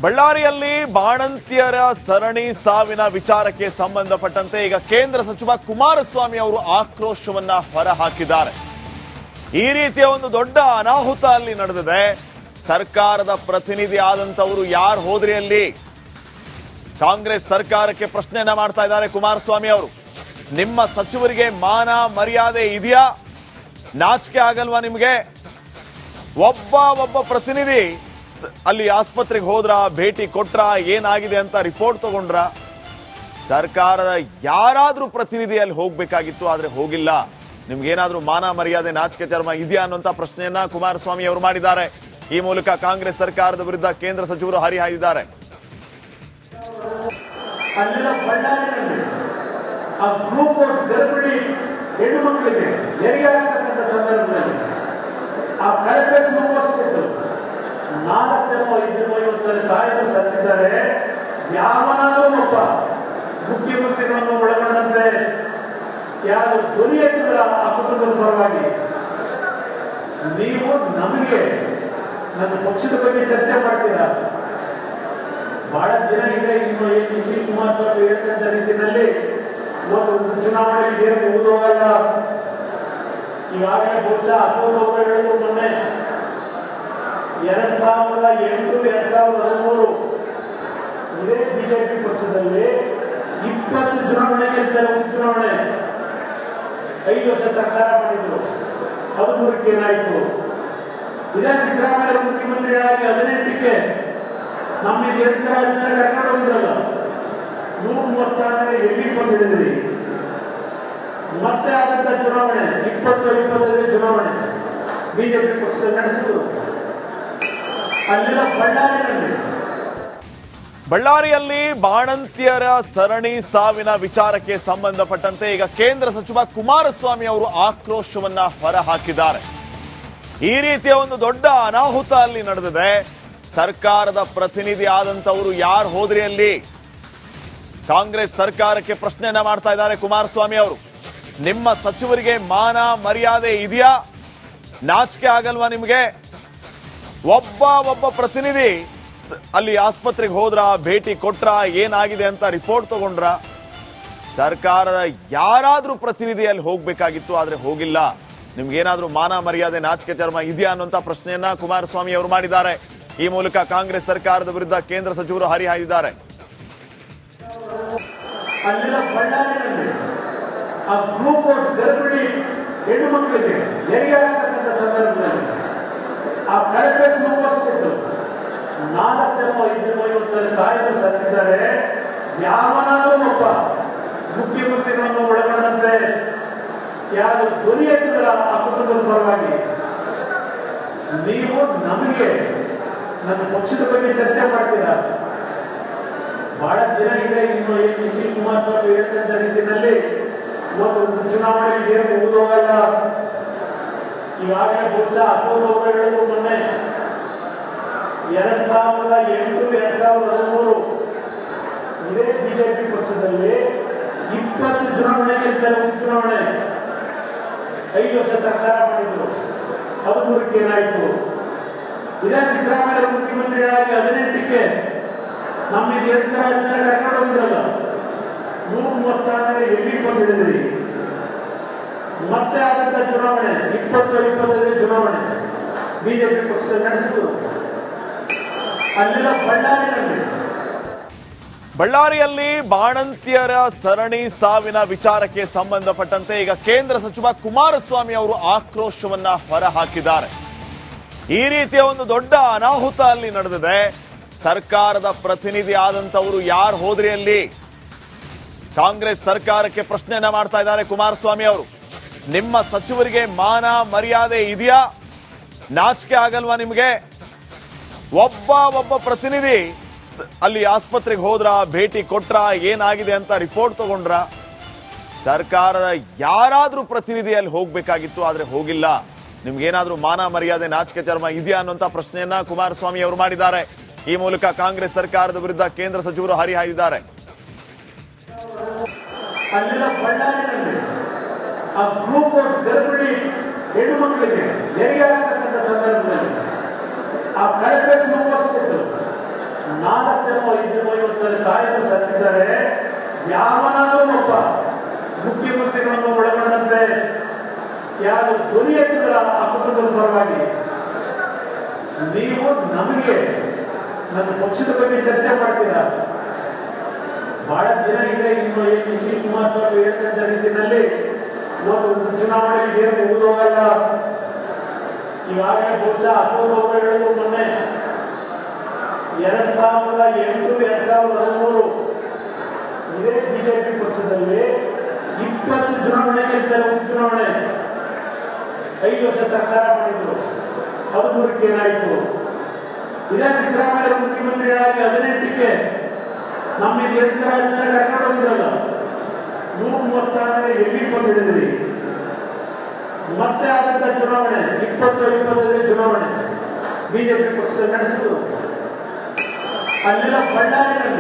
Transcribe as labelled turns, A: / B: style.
A: ಬಳ್ಳಾರಿಯಲ್ಲಿ ಬಾಣಂತಿಯರ ಸರಣಿ ಸಾವಿನ ವಿಚಾರಕ್ಕೆ ಸಂಬಂಧಪಟ್ಟಂತೆ ಈಗ ಕೇಂದ್ರ ಸಚಿವ ಕುಮಾರಸ್ವಾಮಿ ಅವರು ಆಕ್ರೋಶವನ್ನ ಹೊರಹಾಕಿದ್ದಾರೆ. ಈ ರೀತಿಯ ಒಂದು ದೊಡ್ಡ ಅನಾಹುತ ಅಲ್ಲಿ ನಡೆದಿದೆ. ಸರ್ಕಾರದ ಪ್ರತಿನಿಧಿ ಆದಂತವರು ಯಾರು ಹೋದ್ರಿ ಅಲ್ಲಿ? ಕಾಂಗ್ರೆಸ್ ಸರ್ಕಾರಕ್ಕೆ ಪ್ರಶ್ನೆಯನ್ನ ಮಾಡ್ತಾ ಇದ್ದಾರೆ ಕುಮಾರಸ್ವಾಮಿ ಅವರು. ನಿಮ್ಮ ಸಚಿವರಿಗೆ ಮಾನ ಮರ್ಯಾದೆ ಇದೆಯಾ? ನಾಚಿಕೆ ಆಗಲ್ವಾ ನಿಮಗೆ? ಒಬ್ಬ ಪ್ರತಿನಿಧಿ ಅಲ್ಲಿ ಆಸ್ಪತ್ರೆಗೆ ಹೋದ್ರ, ಭೇಟಿ ಕೊಟ್ರ, ಏನಾಗಿದೆ ಅಂತ ರಿಪೋರ್ಟ್ ತಗೊಂಡ್ರ? ಸರ್ಕಾರದ ಯಾರಾದ್ರೂ ಪ್ರತಿನಿಧಿ ಅಲ್ಲಿ ಹೋಗ್ಬೇಕಾಗಿತ್ತು, ಆದ್ರೆ ಹೋಗಿಲ್ಲ. ನಿಮ್ಗೇನಾದ್ರೂ ಮಾನ ಮರ್ಯಾದೆ ನಾಚಿಕೆ ಚರ್ಮ ಇದೆಯಾ ಅನ್ನುವಂತ ಪ್ರಶ್ನೆಯನ್ನ ಕುಮಾರಸ್ವಾಮಿ ಅವರು ಮಾಡಿದ್ದಾರೆ. ಈ ಮೂಲಕ ಕಾಂಗ್ರೆಸ್ ಸರ್ಕಾರದ ವಿರುದ್ಧ ಕೇಂದ್ರ ಸಚಿವರು ಹರಿಹಾಯ್ದಿದ್ದಾರೆ.
B: ಹೆಣ್ಣು ಮಕ್ಕಳಿಗೆ ಹೆರಿಯಾಗತಕ್ಕಂಥ ಸಂದರ್ಭದಲ್ಲಿ ಆ ಕಳಪೆ ಗ್ಲೂಕೋಸ್ಬಿಟ್ಟು 4 ಜನ 5 ಜನ ಇವತ್ತಲ್ಲಿ ತಾಯಿಗಳು ಸತ್ತಿದ್ದಾರೆ. ಯಾವನಾದರೂ ಒಬ್ಬ ಮುಖ್ಯಮಂತ್ರಿಗಳನ್ನು ಒಳಗೊಂಡಂತೆ ಯಾರು ಧ್ವನಿ ಎತ್ತಿದ್ರ ಆ ಕುಟುಂಬದ ಪರವಾಗಿ ನೀವು ನಮಗೆ ನನ್ನ ಪಕ್ಷದ ಬಗ್ಗೆ ಚರ್ಚೆ ಮಾಡ್ತೀರಾ? ಬಹಳ ದಿನ ಇದೆ. ಇನ್ನು ಎಚ್.ಡಿ. ಕುಮಾರಸ್ವಾಮಿ ಹೇಳಿದಂತ ರೀತಿಯಲ್ಲಿ ಇವತ್ತು ಚುನಾವಣೆಗೆ ಏನು ಮುಗಿದೋಗಲ್ಲ. ಈಗಾಗಲೇ ಬಹುಶಃ ಅಶೋಕ್ ಹೇಳಿದ್ರು ಮೊನ್ನೆ 2008 2013 ಇದೇ ಬಿಜೆಪಿ ಪಕ್ಷದಲ್ಲಿ 20 ಚುನಾವಣೆ ಗೆದ್ದರೆ ಚುನಾವಣೆ 5 ವರ್ಷ ಸರ್ಕಾರ ಮಾಡಿದ್ರು. ಅದು ಮೂರಕ್ಕೆ ಏನಾಯಿತು? ಇದೇ ಸಿದ್ದರಾಮಯ್ಯ ಮುಖ್ಯಮಂತ್ರಿಗಳಾಗಿ 18ಕ್ಕೆ ನಮ್ಮ ಕರ್ಕೊಂಡು ಹೋಗಿದ್ರಲ್ಲ, 130 ಸ್ಥಾನ ಎಲ್ಲಿ ಬಂದಿದ್ದೀರಿ? ಮತ್ತೆ ಆದಂತ ಚುನಾವಣೆ 2020 ಚುನಾವಣೆ ಬಿಜೆಪಿ ಪಕ್ಷ ನಡೆಸಿದ್ರು. ಅಲ್ಲೆಲ್ಲ
A: ಬಳ್ಳಾರಿಯಲ್ಲಿ ಬಾಣಂತಿಯರ ಸರಣಿ ಸಾವಿನ ವಿಚಾರಕ್ಕೆ ಸಂಬಂಧಪಟ್ಟಂತೆ ಈಗ ಕೇಂದ್ರ ಸಚಿವ ಕುಮಾರಸ್ವಾಮಿ ಅವರು ಆಕ್ರೋಶವನ್ನ ಹೊರಹಾಕಿದ್ದಾರೆ. ಈ ರೀತಿಯ ಒಂದು ದೊಡ್ಡ ಅನಾಹುತ ಅಲ್ಲಿ ನಡೆದಿದೆ. ಸರ್ಕಾರದ ಪ್ರತಿನಿಧಿ ಆದಂತವರು ಯಾರು ಹೋದ್ರಿ ಅಲ್ಲಿ? ಕಾಂಗ್ರೆಸ್ ಸರ್ಕಾರಕ್ಕೆ ಪ್ರಶ್ನೆಯನ್ನ ಮಾಡ್ತಾ ಇದ್ದಾರೆ ಕುಮಾರಸ್ವಾಮಿ ಅವರು. ನಿಮ್ಮ ಸಚಿವರಿಗೆ ಮಾನ ಮರ್ಯಾದೆ ಇದೆಯಾ? ನಾಚಿಕೆ ಆಗಲ್ವಾ ನಿಮಗೆ? ಒಬ್ಬ ಪ್ರತಿನಿಧಿ ಅಲ್ಲಿ ಆಸ್ಪತ್ರೆಗೆ ಹೋದ್ರ, ಭೇಟಿ ಕೊಟ್ರ, ಏನಾಗಿದೆ ಅಂತ ರಿಪೋರ್ಟ್ ತಗೊಂಡ್ರ? ಸರ್ಕಾರದ ಯಾರಾದ್ರೂ ಪ್ರತಿನಿಧಿ ಅಲ್ಲಿ ಹೋಗ್ಬೇಕಾಗಿತ್ತು, ಆದ್ರೆ ಹೋಗಿಲ್ಲ. ನಿಮ್ಗೇನಾದ್ರೂ ಮಾನ ಮರ್ಯಾದೆ ನಾಚಿಕೆ ಚರ್ಮ ಇದೆಯಾ ಅನ್ನುವಂತ ಪ್ರಶ್ನೆಯನ್ನ ಕುಮಾರಸ್ವಾಮಿ ಅವರು ಮಾಡಿದ್ದಾರೆ. ಈ ಮೂಲಕ ಕಾಂಗ್ರೆಸ್ ಸರ್ಕಾರದ ವಿರುದ್ಧ ಕೇಂದ್ರ ಸಚಿವರು ಹರಿಹಾಯ್ದಿದ್ದಾರೆ.
B: ಆ ಗ್ಲೂಕೋಸ್ ಗರ್ಭಿಣಿ ಹೆಣ್ಣು ಮಕ್ಕಳಿಗೆ ಹೆರಿಯಾಗತಕ್ಕಂಥ ಸಂದರ್ಭದಲ್ಲಿ ಆ ಕಳಪೆ ಗ್ಲೂಕೋಸ್ಬಿಟ್ಟು 4 ಜನ 5 ಜನ ಇವತ್ತಲ್ಲಿ ತಾಯಿಗಳು ಸತ್ತಿದ್ದಾರೆ. ಯಾವನಾದರೂ ಒಬ್ಬ ಮುಖ್ಯಮಂತ್ರಿಗಳನ್ನು ಒಳಗೊಂಡಂತೆ ಯಾರು ಧ್ವನಿ ಎತ್ತಿದ್ರ ಆ ಕುಟುಂಬದ ಪರವಾಗಿ ನೀವು ನಮಗೆ ನನ್ನ ಪಕ್ಷದ ಬಗ್ಗೆ ಚರ್ಚೆ ಮಾಡ್ತೀರಾ? ಬಹಳ ದಿನ ಇದೆ. ಇನ್ನು ಎಚ್.ಡಿ. ಕುಮಾರಸ್ವಾಮಿ ಹೇಳಿದಂತ ರೀತಿಯಲ್ಲಿ ಇವತ್ತು ಚುನಾವಣೆಗೆ ಏನು ಮುಗಿದೋಗಲ್ಲ. ಈಗಾಗಲೇ ಬಹುಶಃ ಅಶೋಕ್ ಹೇಳಿದ್ರು ಮೊನ್ನೆ 2008 2013 ಇದೇ ಬಿಜೆಪಿ ಪಕ್ಷದಲ್ಲಿ 20 ಚುನಾವಣೆ ಗೆದ್ದರೆ ಚುನಾವಣೆ 5 ವರ್ಷ ಸರ್ಕಾರ ಮಾಡಿದ್ರು. ಅದು ಮೂರಕ್ಕೆ ಏನಾಯಿತು? ಇದೇ ಸಿದ್ದರಾಮಯ್ಯ ಮುಖ್ಯಮಂತ್ರಿಗಳಾಗಿ 18ಕ್ಕೆ ನಮ್ಮ ಕರ್ಕೊಂಡು ಹೋಗಿದ್ರಲ್ಲ, 130 ಸ್ಥಾನ ಎಲ್ಲಿ ಬಂದಿದ್ದೀರಿ? ಮತ್ತೆ ಆದಂತ ಚುನಾವಣೆ 2020 ಚುನಾವಣೆ ಬಿಜೆಪಿ ಪಕ್ಷ ನಡೆಸಿದ್ರು. ಅಲ್ಲೆಲ್ಲ
A: ಬಳ್ಳಾರಿಯಲ್ಲಿ ಬಾಣಂತಿಯರ ಸರಣಿ ಸಾವಿನ ವಿಚಾರಕ್ಕೆ ಸಂಬಂಧಪಟ್ಟಂತೆ ಈಗ ಕೇಂದ್ರ ಸಚಿವ ಕುಮಾರಸ್ವಾಮಿ ಅವರು ಆಕ್ರೋಶವನ್ನ ಹೊರಹಾಕಿದ್ದಾರೆ. ಈ ರೀತಿಯ ಒಂದು ದೊಡ್ಡ ಅನಾಹುತ ಅಲ್ಲಿ ನಡೆದಿದೆ. ಸರ್ಕಾರದ ಪ್ರತಿನಿಧಿ ಆದಂತವರು ಯಾರು ಹೋದ್ರಿ ಅಲ್ಲಿ? ಕಾಂಗ್ರೆಸ್ ಸರ್ಕಾರಕ್ಕೆ ಪ್ರಶ್ನೆಯನ್ನ ಮಾಡ್ತಾ ಇದ್ದಾರೆ ಕುಮಾರಸ್ವಾಮಿ ಅವರು. ನಿಮ್ಮ ಸಚಿವರಿಗೆ ಮಾನ ಮರ್ಯಾದೆ ಇದೆಯಾ? ನಾಚಿಕೆ ಆಗಲ್ವಾ ನಿಮಗೆ? ಒಬ್ಬ ಪ್ರತಿನಿಧಿ ಅಲ್ಲಿ ಆಸ್ಪತ್ರೆಗೆ ಹೋದ್ರ, ಭೇಟಿ ಕೊಟ್ರ, ಏನಾಗಿದೆ ಅಂತ ರಿಪೋರ್ಟ್ ತಗೊಂಡ್ರ? ಸರ್ಕಾರದ ಯಾರಾದ್ರೂ ಪ್ರತಿನಿಧಿ ಅಲ್ಲಿ ಹೋಗ್ಬೇಕಾಗಿತ್ತು, ಆದ್ರೆ ಹೋಗಿಲ್ಲ. ನಿಮ್ಗೇನಾದ್ರೂ ಮಾನ ಮರ್ಯಾದೆ ನಾಚಿಕೆ ಚರ್ಮ ಇದೆಯಾ ಅನ್ನುವಂತ ಪ್ರಶ್ನೆಯನ್ನ ಕುಮಾರಸ್ವಾಮಿ ಅವರು ಮಾಡಿದ್ದಾರೆ. ಈ ಮೂಲಕ ಕಾಂಗ್ರೆಸ್ ಸರ್ಕಾರದ ವಿರುದ್ಧ ಕೇಂದ್ರ ಸಚಿವರು ಹರಿಹಾಯ್ದಿದ್ದಾರೆ.
B: ಆ ಗ್ಲೂಕೋಸ್ ಗರ್ಭಿಣಿ ಹೆಣ್ಣು ಮಕ್ಕಳಿಗೆ ಹೆರಿಯಾಗತಕ್ಕಂಥ ಸಂದರ್ಭದಲ್ಲಿ ಆ ಕಳಪೆ ಗ್ಲೂಕೋಸ್ ಕೊಟ್ಟು ಅನ್ನೋದರಲ್ಲಿ ಕಾಯ್ದು ಸತ್ತಿದ್ದಾರೆ. ಯಾವನಾದರೂ ಒಬ್ಬ ಮುಖ್ಯಮಂತ್ರಿಗಳನ್ನು ಒಳಗೊಂಡಂತೆ ಯಾರು ಧ್ವನಿ ಎತ್ತಿದ್ರ ಆ ಕುಟುಂಬದ ಪರವಾಗಿ ನೀವು ನಮಗೆ ನನ್ನ ಪಕ್ಷದ ಬಗ್ಗೆ ಚರ್ಚೆ ಮಾಡ್ತೀರಾ? ಬಹಳ ದಿನ ಇದೆ. ಇನ್ನು ಎಚ್ ಡಿ ಕುಮಾರಸ್ವಾಮಿ ಹೇಳಿದಂತ ರೀತಿಯಲ್ಲಿ ಇವತ್ತು ಚುನಾವಣೆಗೆ ಏನು ಮುಗಿದೋಗಲ್ಲ. ಈಗಾಗಲೇ ಬಹುಶಃ ಅಶೋಕ್ ಅವರು ಹೇಳಿದ್ರು ಮೊನ್ನೆ 2008 2013 ಇದೇ ಬಿಜೆಪಿ ಪಕ್ಷದಲ್ಲಿ 20 ಚುನಾವಣೆ ಗೆದ್ದರೆ ಉಪಚುನಾವಣೆ 5 ವರ್ಷ ಸರ್ಕಾರ ಮಾಡಿದ್ರು. ಅದು ಮೂರಕ್ಕೆ ಏನಾಯಿತು? ಇದೇ ಸಿದ್ದರಾಮಯ್ಯ ಮುಖ್ಯಮಂತ್ರಿಗಳಾಗಿ 18ಕ್ಕೆ ನಮಗೆ 8 ಜನ ಕರ್ಕೊಂಡು ಹೋಗಿದ್ರಲ್ಲ, 130 ಸ್ಥಾನದಲ್ಲಿ ಎಲ್ಲಿ ಬಂದಿದ್ರಿ. ಮತ್ತೆ ಆದಂತ ಚುನಾವಣೆ 2020 ಚುನಾವಣೆ ಬಿಜೆಪಿ ಪಕ್ಷದಲ್ಲಿ ನಡೆಸಿದ್ರು. ಅಲ್ಲೆಲ್ಲ ಬಳ್ಳಾರಿನಲ್ಲಿ